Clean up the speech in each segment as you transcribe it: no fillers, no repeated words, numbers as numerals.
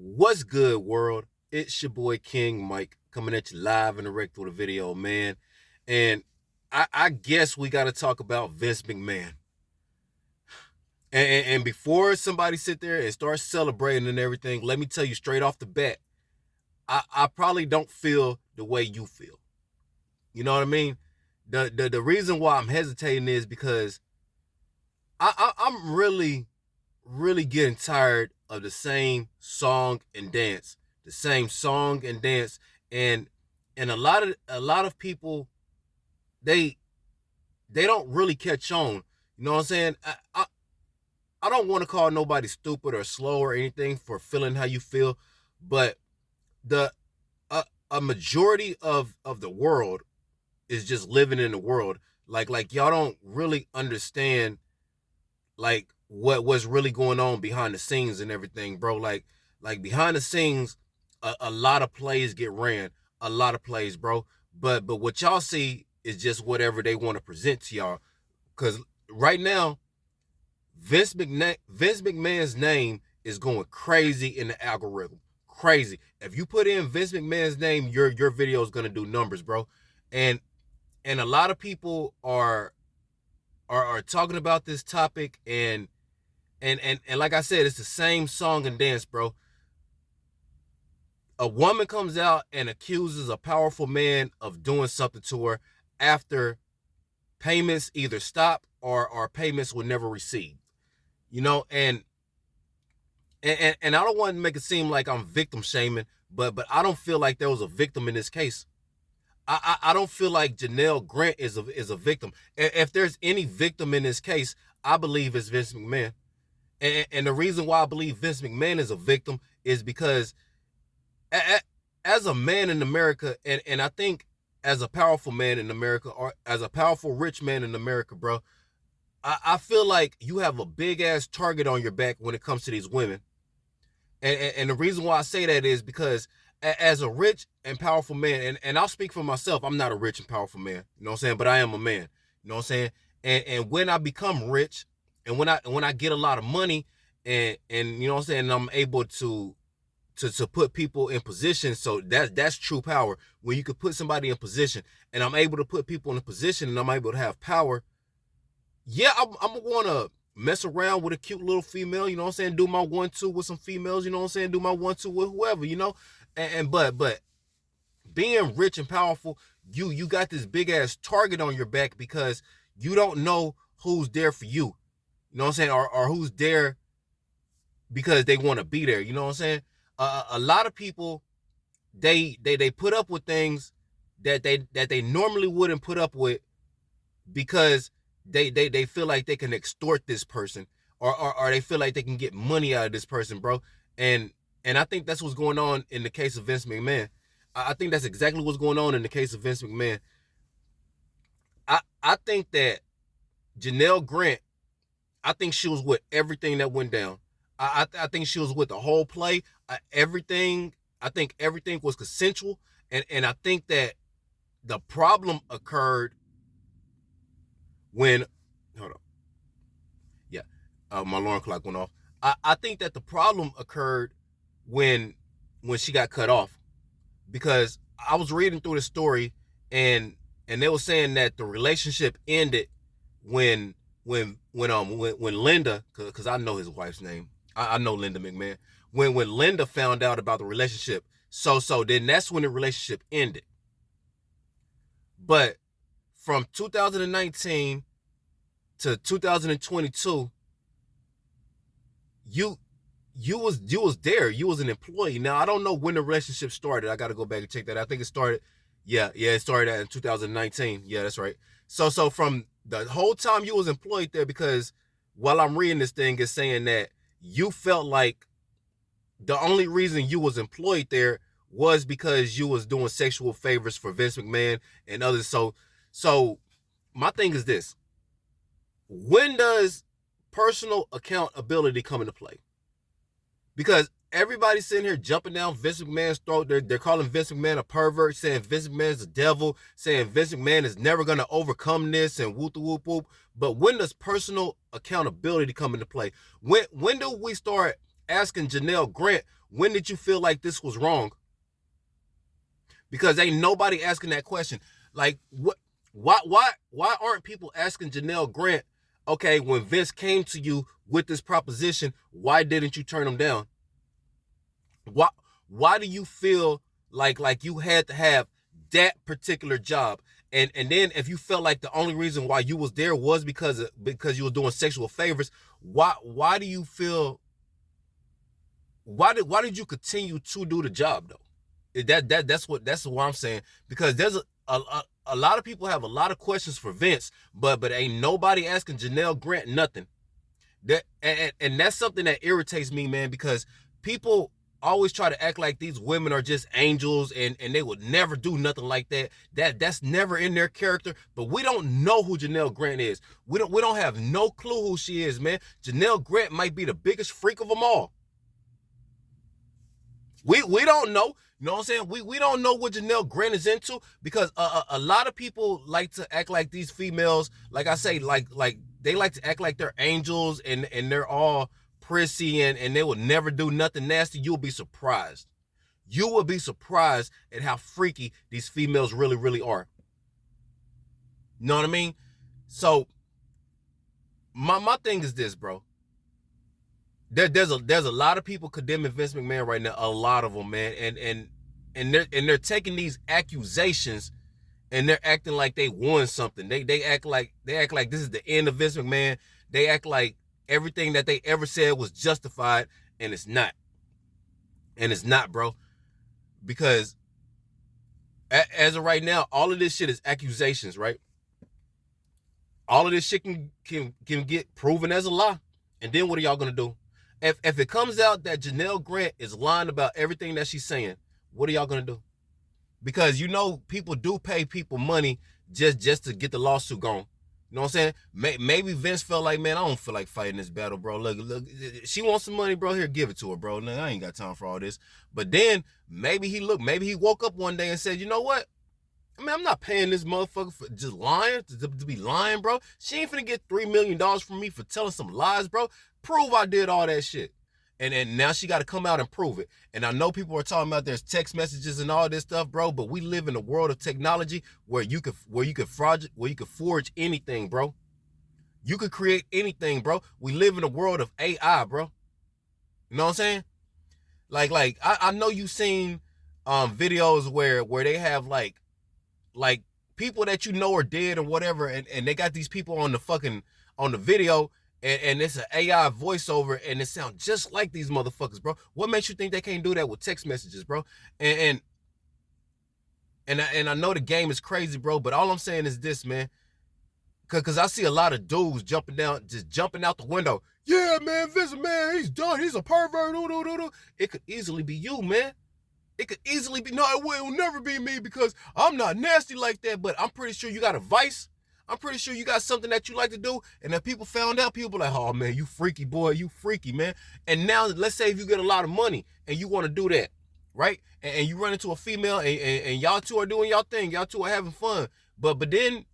What's good, world? It's your boy King Mike coming at you live and direct with a video, man. And I guess we got to talk about Vince McMahon. And before somebody sit there and start celebrating and everything, let me tell you straight off the bat, I probably don't feel the way you feel. You know what I mean? The reason why I'm hesitating is because I'm really getting tired of the same song and dance, the same song and dance, and a lot of people they they don't really catch on. You know what I'm saying? I don't want to call nobody stupid or slow or anything for feeling how you feel, but the a majority of the world is just living in the world. Like y'all don't really understand like what's really going on behind the scenes and everything, bro. Like behind the scenes, a lot of plays get ran, a lot of plays, bro. But what y'all see is just whatever they want to present to y'all. Cause right now, Vince McMahon's name is going crazy in the algorithm. Crazy. If you put in Vince McMahon's name, your video is gonna do numbers, bro. And and a lot of people are talking about this topic and like I said, it's the same song and dance, bro. A woman comes out and accuses a powerful man of doing something to her after payments either stop or payments were never received. You know, and I don't want to make it seem like I'm victim shaming, but I don't feel like there was a victim in this case. I don't feel like Janelle Grant is a victim. If there's any victim in this case, I believe it's Vince McMahon. And the reason why I believe Vince McMahon is a victim is because as a man in America, and I think as a powerful man in America, or as a powerful rich man in America, bro, I feel like you have a big ass target on your back when it comes to these women. And the reason why I say that is because as a rich and powerful man, and I'll speak for myself, I'm not a rich and powerful man, you know what I'm saying? But I am a man, you know what I'm saying? And when I become rich and when I get a lot of money and you know what I'm saying, and I'm able to put people in position, so that's true power. When you could put somebody in position, and I'm able to put people in a position and I'm able to have power, yeah, I'm gonna wanna mess around with a cute little female, you know what I'm saying? Do my 1-2 with some females, you know what I'm saying? Do my 1-2 with whoever, you know? But being rich and powerful, you got this big ass target on your back because you don't know who's there for you. You know what I'm saying? Or who's there because they want to be there. You know what I'm saying? A lot of people they put up with things that they normally wouldn't put up with because they feel like they can extort this person or they feel like they can get money out of this person, bro. And and I think that's what's going on in the case of Vince McMahon. I think that's exactly what's going on in the case of Vince McMahon. I think that Janelle Grant, I think she was with everything that went down. I think she was with the whole play. Everything. I think everything was consensual, and I think that the problem occurred when. Hold on. Yeah, my alarm clock went off. I think that the problem occurred when when she got cut off because I was reading through the story and they were saying that the relationship ended when when Linda, because I know his wife's name, I know Linda McMahon. When Linda found out about the relationship, so then that's when the relationship ended. But from 2019 to 2022, you you was there. You was an employee. Now I don't know when the relationship started. I got to go back and check that. I think it started. Yeah, it started in 2019. Yeah, that's right. So from the whole time you was employed there, because while I'm reading this thing, it's saying that you felt like the only reason you was employed there was because you was doing sexual favors for Vince McMahon and others. So my thing is this: when does personal accountability come into play? Because everybody's sitting here jumping down Vince McMahon's throat. They're calling Vince McMahon a pervert, saying Vince McMahon's a devil, saying Vince McMahon is never going to overcome this and whoop whoop whoop. But when does personal accountability come into play? When do we start asking Janelle Grant, when did you feel like this was wrong? Because ain't nobody asking that question. Like, what? Why aren't people asking Janelle Grant, okay, when Vince came to you with this proposition, why didn't you turn him down? Why do you feel like you had to have that particular job? And then if you felt like the only reason why you was there was because you were doing sexual favors, why do you feel, why did you continue to do the job though? That's what I'm saying, because there's a lot of people have a lot of questions for Vince, but ain't nobody asking Janelle Grant nothing. That and that's something that irritates me, man, because people always try to act like these women are just angels and they would never do nothing like that. That's never in their character. But we don't know who Janelle Grant is. We don't have no clue who she is, man. Janelle Grant might be the biggest freak of them all. We don't know. You know what I'm saying? We don't know what Janelle Grant is into, because a lot of people like to act like these females, like I say, like they like to act like they're angels and they're all prissy and they will never do nothing nasty. You'll be surprised. You will be surprised at how freaky these females really, really are. You know what I mean? So my thing is this, bro. There's a lot of people condemning Vince McMahon right now, a lot of them, man, and they're taking these accusations and they're acting like they won something. They act like this is the end of Vince McMahon. They act like everything that they ever said was justified, and it's not. And it's not, bro, because as of right now, all of this shit is accusations, right? All of this shit can get proven as a lie, and then what are y'all gonna do? If it comes out that Janelle Grant is lying about everything that she's saying, what are y'all gonna do? Because you know people do pay people money just to get the lawsuit gone. You know what I'm saying? Maybe Vince felt like, man, I don't feel like fighting this battle, bro. Look, she wants some money, bro. Here, give it to her, bro. No, I ain't got time for all this. But then maybe he woke up one day and said, you know what? I mean, I'm not paying this motherfucker for just lying, to be lying, bro. She ain't finna get $3 million from me for telling some lies, bro. Prove I did all that shit. And now she got to come out and prove it. And I know people are talking about there's text messages and all this stuff, bro. But we live in a world of technology where you could forge anything, bro. You could create anything, bro. We live in a world of AI, bro. You know what I'm saying? Like I know you've seen videos where they have like people that you know are dead or whatever, and they got these people on the video. And it's an AI voiceover, and it sounds just like these motherfuckers, bro. What makes you think they can't do that with text messages, bro? And I know the game is crazy, bro, but all I'm saying is this, man. Cause I see a lot of dudes jumping out the window. Yeah, man, Vince, man, he's done. He's a pervert. It could easily be you, man. It could easily be, no, it will never be me because I'm not nasty like that, but I'm pretty sure you got a vice. I'm pretty sure you got something that you like to do, and if people found out, people be like, oh, man, you freaky, boy, you freaky, man. And now, let's say if you get a lot of money and you want to do that, right? And you run into a female, and y'all two are doing y'all thing. Y'all two are having fun. But then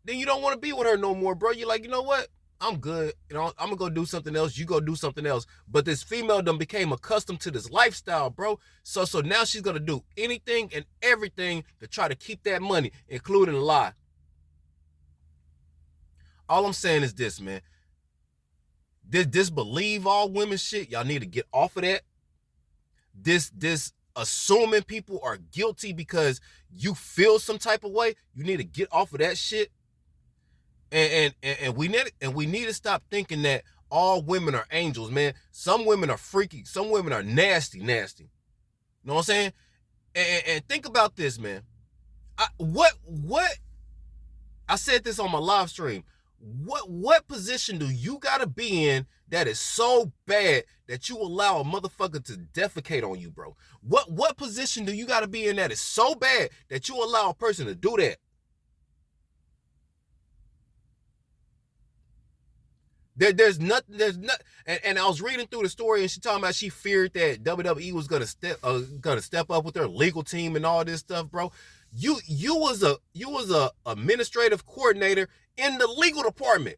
you don't want to be with her no more, bro. You're like, you know what? I'm good. You know, I'm going to go do something else. You go do something else. But this female done became accustomed to this lifestyle, bro. So now she's going to do anything and everything to try to keep that money, including a lie. All I'm saying is this, man. This believe all women shit, y'all need to get off of that. This assuming people are guilty because you feel some type of way, you need to get off of that shit. And we need to stop thinking that all women are angels, man. Some women are freaky. Some women are nasty. You know what I'm saying? And think about this, man. I said this on my live stream. What position do you gotta be in that is so bad that you allow a motherfucker to defecate on you, bro? What position do you gotta be in that is so bad that you allow a person to do that? There's nothing, and I was reading through the story, and she talking about she feared that WWE was gonna step up with their legal team and all this stuff, bro. You was a administrative coordinator in the legal department.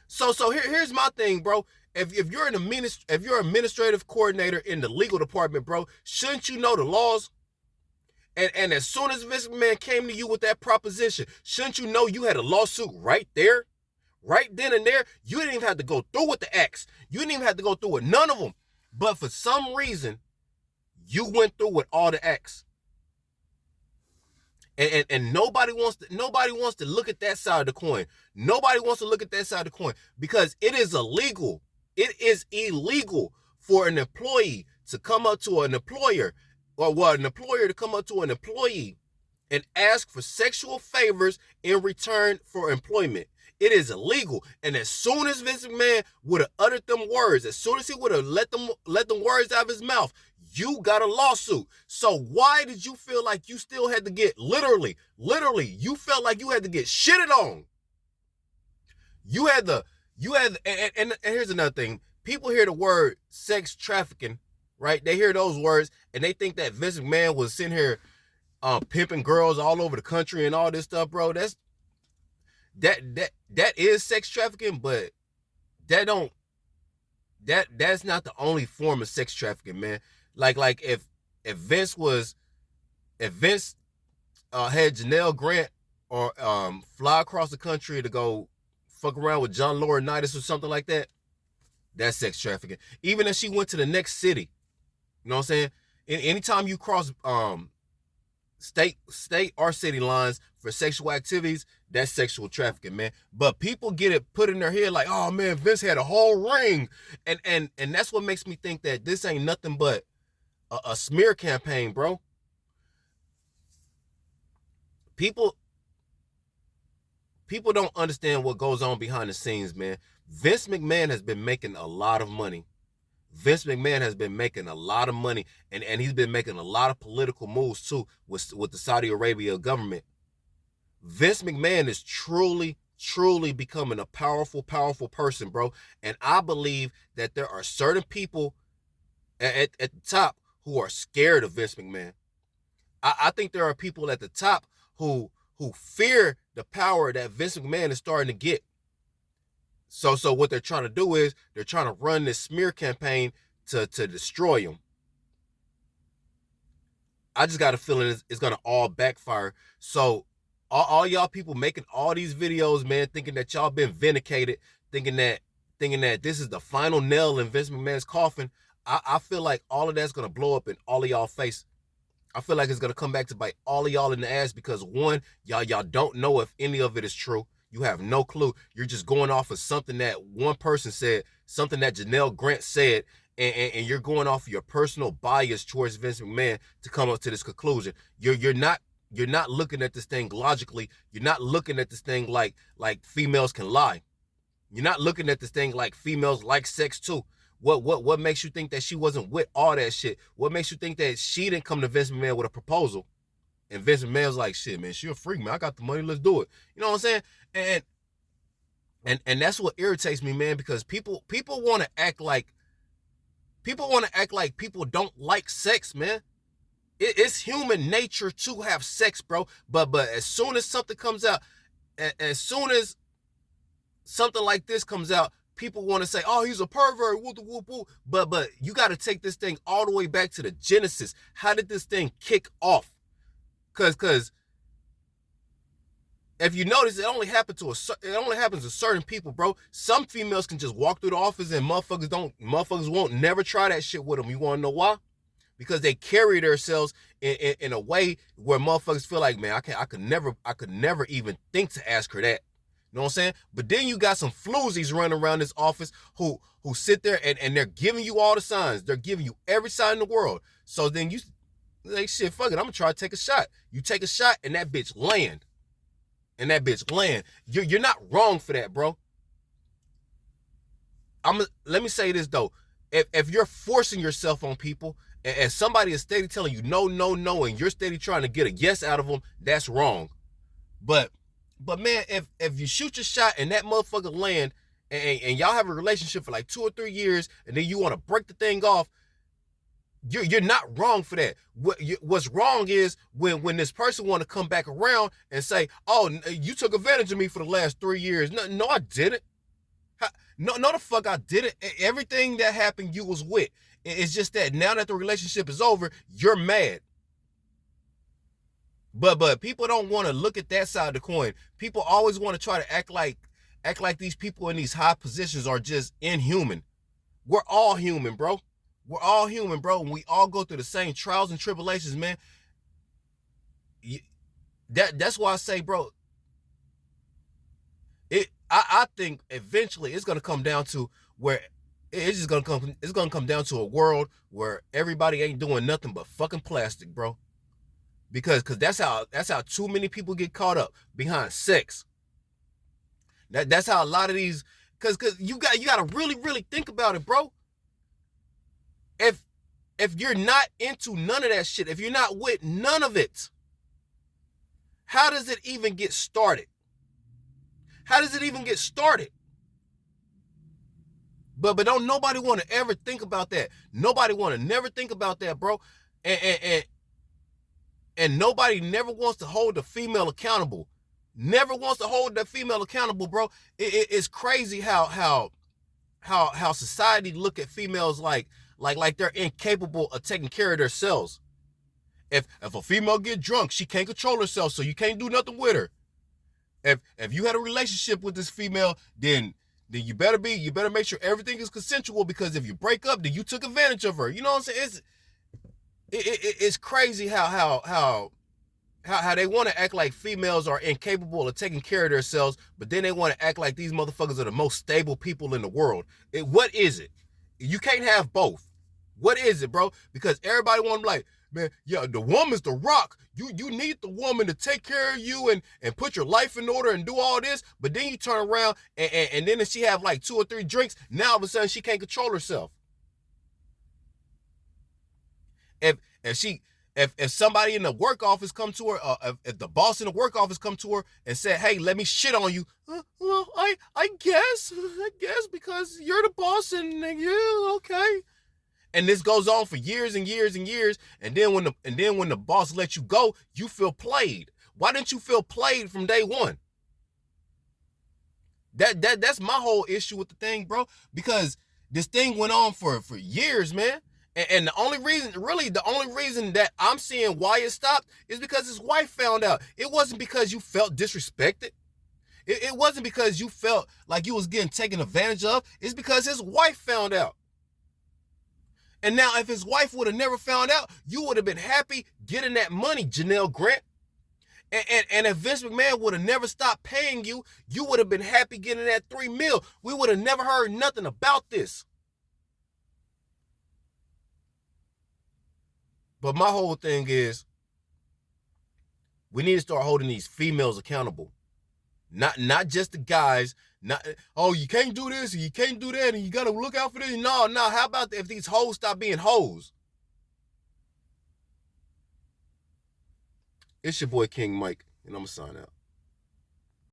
So here's my thing, bro. if you're if you're an administrative coordinator in the legal department, bro, shouldn't you know the laws? And as soon as Vince McMahon came to you with that proposition, shouldn't you know you had a lawsuit right there? Right then and there? You didn't even have to go through with the acts. You didn't even have to go through with none of them. But for some reason, you went through with all the acts. And nobody wants to look at that side of the coin. Nobody wants to look at that side of the coin because it is illegal. It is illegal for an employee to come up to an employer, or an employer to come up to an employee and ask for sexual favors in return for employment. It is illegal. And as soon as Vince McMahon would have uttered them words, as soon as he would have let them words out of his mouth, you got a lawsuit. So why did you feel like you still had to get literally, you felt like you had to get shitted on? And here's another thing. People hear the word sex trafficking, right? They hear those words and they think that Vince McMahon was sitting here pimping girls all over the country and all this stuff, bro. That is sex trafficking, but that's not the only form of sex trafficking, man. Like if Vince had Janelle Grant or fly across the country to go fuck around with John Laurinaitis or something like that, that's sex trafficking. Even if she went to the next city, you know what I'm saying? Anytime you cross state or city lines for sexual activities, that's sexual trafficking, man. But people get it put in their head like, oh man, Vince had a whole ring, and that's what makes me think that this ain't nothing but a smear campaign, bro. People don't understand what goes on behind the scenes, man. Vince McMahon has been making a lot of money. Vince McMahon has been making a lot of money, and he's been making a lot of political moves too with the Saudi Arabia government. Vince McMahon is truly becoming a powerful person, bro. And I believe that there are certain people at the top who are scared of Vince McMahon. I think there are people at the top who fear the power that Vince McMahon is starting to get. So what they're trying to do is they're trying to run this smear campaign to destroy him. I just got a feeling it's going to all backfire. So all y'all people making all these videos, man, thinking that y'all been vindicated, thinking that this is the final nail in Vince McMahon's coffin, I feel like all of that's going to blow up in all of y'all face. I feel like it's going to come back to bite all of y'all in the ass because one, y'all don't know if any of it is true. You have no clue. You're just going off of something that one person said, something that Janelle Grant said, and you're going off of your personal bias towards Vince McMahon to come up to this conclusion. You're not looking at this thing logically. You're not looking at this thing like females can lie. You're not looking at this thing like females like sex too. What makes you think that she wasn't with all that shit? What makes you think that she didn't come to Vince McMahon with a proposal? And Vince McMahon's like, shit, man, she a freak, man. I got the money, let's do it. You know what I'm saying? And that's what irritates me, man, because people want to act like people don't like sex, man. It's human nature to have sex, bro. But as soon as something comes out, as soon as something like this comes out, people want to say, oh, he's a pervert, whoop, whoop, whoop. But you got to take this thing all the way back to the genesis. How did this thing kick off? Because if you notice, it only happens to certain people, bro. Some females can just walk through the office and motherfuckers won't never try that shit with them. You want to know why? Because they carry themselves in a way where motherfuckers feel like, man, I could never even think to ask her that. You know what I'm saying? But then you got some floozies running around this office who sit there and they're giving you all the signs. They're giving you every sign in the world. So then you like, shit, fuck it, I'm gonna try to take a shot. You take a shot and that bitch land. You're not wrong for that, bro. Let me say this though. If you're forcing yourself on people and somebody is steady telling you no, and you're steady trying to get a yes out of them, that's wrong. But man, if you shoot your shot and that motherfucker land and y'all have a relationship for like 2 or 3 years and then you want to break the thing off, you're not wrong for that. What's wrong is when this person want to come back around and say, oh, you took advantage of me for the last 3 years. No, I didn't. No, the fuck I didn't. Everything that happened, you was with. It's just that now that the relationship is over, you're mad. But people don't want to look at that side of the coin. People always want to try to act like these people in these high positions are just inhuman. We're all human, bro. We're all human, bro, and we all go through the same trials and tribulations, man. That's why I say, bro, I think eventually it's gonna come down to where it's gonna come down to a world where everybody ain't doing nothing but fucking plastic, bro. Because that's how too many people get caught up behind sex. That's how a lot of these cause you gotta really think about it, bro. If you're not into none of that shit, if you're not with none of it, how does it even get started? How does it even get started? But don't nobody want to ever think about that. Nobody want to never think about that, bro. And nobody never wants to hold the female accountable. Never wants to hold that female accountable, bro. It's crazy how society look at females like they're incapable of taking care of themselves. If a female get drunk, she can't control herself, so you can't do nothing with her. If you had a relationship with this female, then you better make sure everything is consensual, because if you break up, then you took advantage of her. You know what I'm saying? It's crazy how they want to act like females are incapable of taking care of themselves, but then they want to act like these motherfuckers are the most stable people in the world. What is it? You can't have both. What is it, bro? Because everybody want to be like, man, yeah, the woman's the rock. You need the woman to take care of you and put your life in order and do all this. But then you turn around and then if she have like 2 or 3 drinks, now all of a sudden she can't control herself. If somebody in the work office come to her, if the boss in the work office come to her and said, hey, let me shit on you, well, I guess because you're the boss and yeah, okay. And this goes on for years and years and years. And then when the boss lets you go, you feel played. Why didn't you feel played from day one? That's my whole issue with the thing, bro. Because this thing went on for years, man. And the only reason that I'm seeing why it stopped is because his wife found out. It wasn't because you felt disrespected. It wasn't because you felt like you was getting taken advantage of. It's because his wife found out. And now if his wife would have never found out, you would have been happy getting that money, Janelle Grant. And if Vince McMahon would have never stopped paying you, you would have been happy getting that $3 million. We would have never heard nothing about this. But my whole thing is, we need to start holding these females accountable. Not just the guys. Not, oh, you can't do this and you can't do that and you gotta look out for this. No. How about if these hoes stop being hoes? It's your boy King Mike, and I'm gonna sign out.